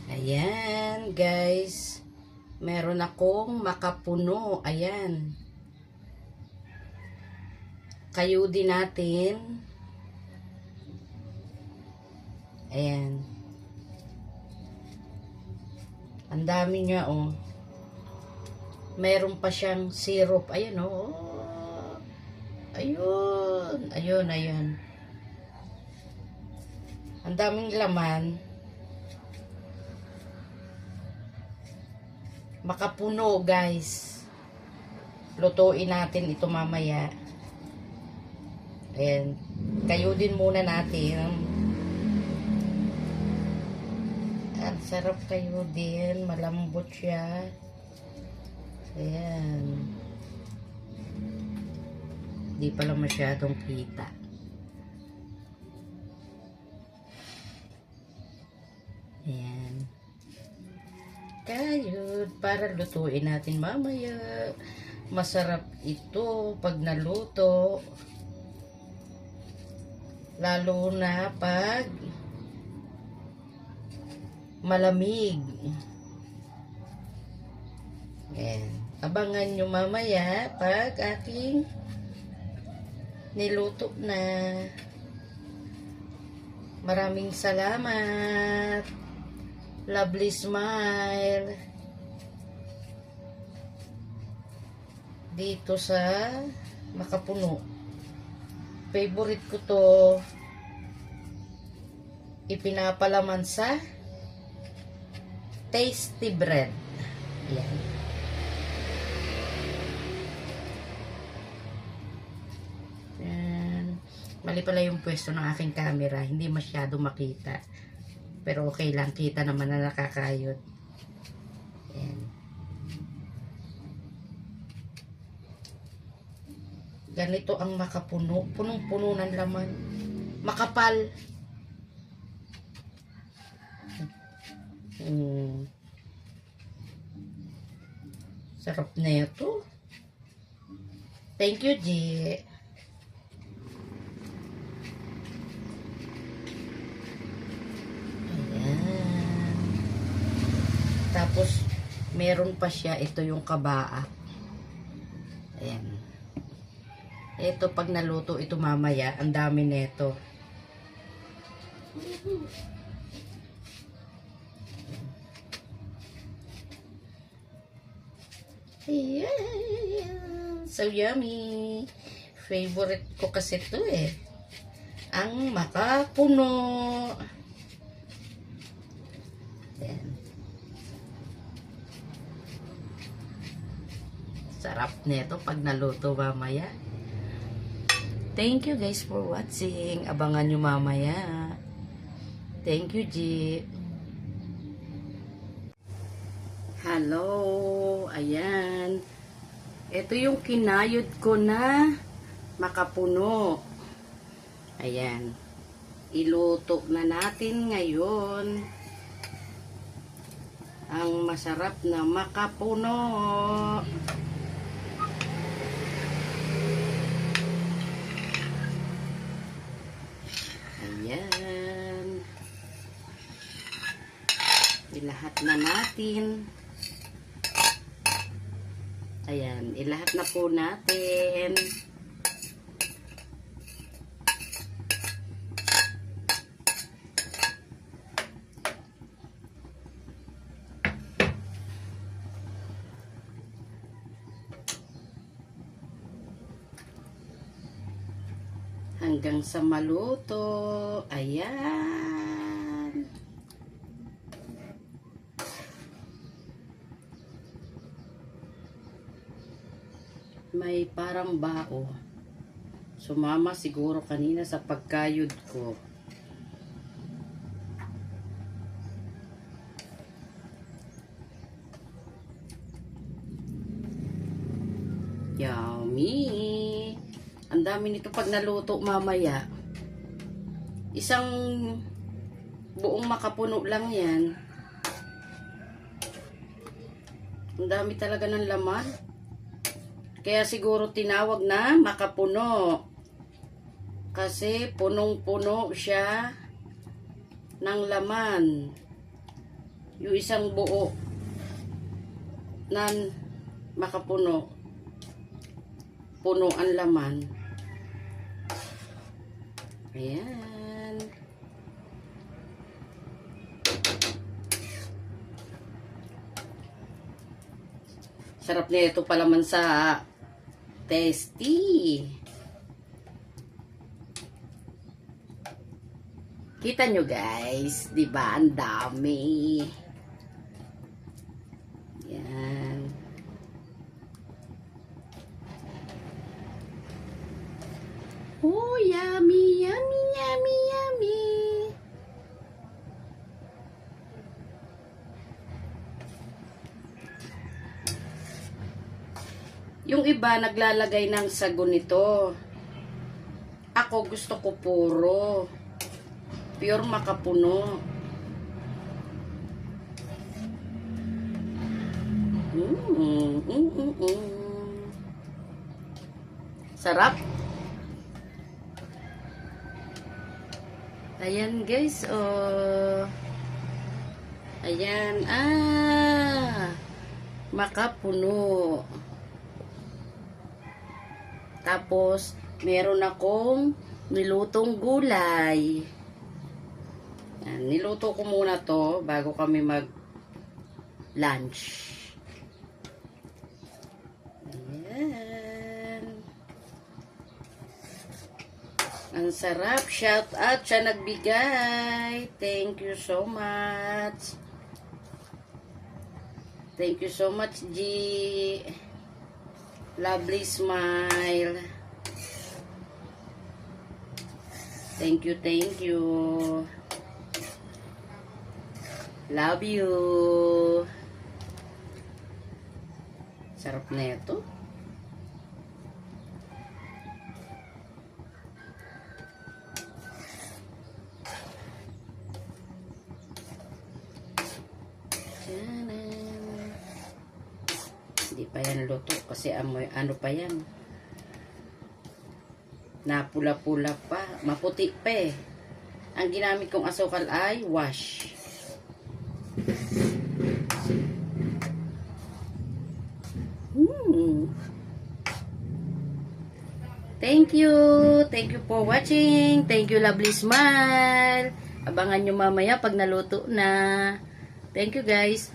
Ayan, guys. Meron akong makapuno. Ayan. Kayo din natin. Ayan. Ang dami niya, oh. Meron pa siyang syrup. Ayan, oh. Ayun. Ayun, ayun. Ang daming laman. Makapuno, guys. Lutuin natin ito mamaya. Ayan. Kayo din muna natin. Ang sarap kayo din. Malambot siya. Ayan. Di pala masyadong kita. Ayan. Kayo, para lutuin natin mamaya. Masarap ito pag naluto. Lalo na pag malamig. Ayan. Abangan nyo mamaya pag aking niluto na. Maraming salamat. Lovely smile. Dito sa makapuno. Favorite ko to. Ipinapalaman sa tasty bread. Ayan. Ayan. Mali pala yung pwesto ng aking camera. Hindi masyado makita. Pero okay lang. Kita naman na nakakayod. Ayan. Ganito ang makapuno. Punong-puno ng laman. Makapal. Sarap na ito. Thank you, G. Ayan. Tapos, meron pa siya. Ito yung kabaa. Ayan. Ito, pag naluto ito mamaya, ang dami nito. Ayan. So yummy. Favorite ko kasi ito eh. Ang makapuno. Ayan. Sarap nito pag naluto mamaya. Thank you guys for watching. Abangan nyo mamaya. Thank you, G. Hello. Ayan. Ito yung kinayod ko na makapuno. Ayan. Iluto na natin ngayon ang masarap na makapuno. Ayan. Ilahat na natin. Ayan. Ilahat na po natin. Hanggang sa maluto. Ayan. May parang bao. Sumama siguro kanina sa pagkayod ko. Yummy. Ang dami nito pag naluto mamaya. Isang buong makapuno lang yan. Ang dami talaga ng laman. Kaya siguro tinawag na makapuno. Kasi punong-puno siya ng laman. Yung isang buo na makapuno. Puno ang laman. Ayan. Sarap nito palaman sa tasty. Kita nyo guys, di ba? Ang dami. Yan. Oh, yummy, yummy, yummy, yummy. Yung iba naglalagay ng sago nito. Ako gusto ko puro. Pure makapuno. Sarap. Ayan guys, oh. Ayan, makapuno. Tapos, meron akong nilutong gulay. Yan, niluto ko muna to bago kami mag-lunch. Ayan. Ang sarap. Shout out siya nagbigay. Thank you so much. Thank you so much, G. Lovely smile. Thank you, thank you. Love you. Sarap na ito. Hindi pa yan luto kasi amoy, ano pa yan. Napula-pula pa. Maputi pa eh. Ang ginamit kong asukal ay wash. Thank you. Thank you for watching. Thank you, lovely smile. Abangan nyo mamaya pag naluto na. Thank you, guys.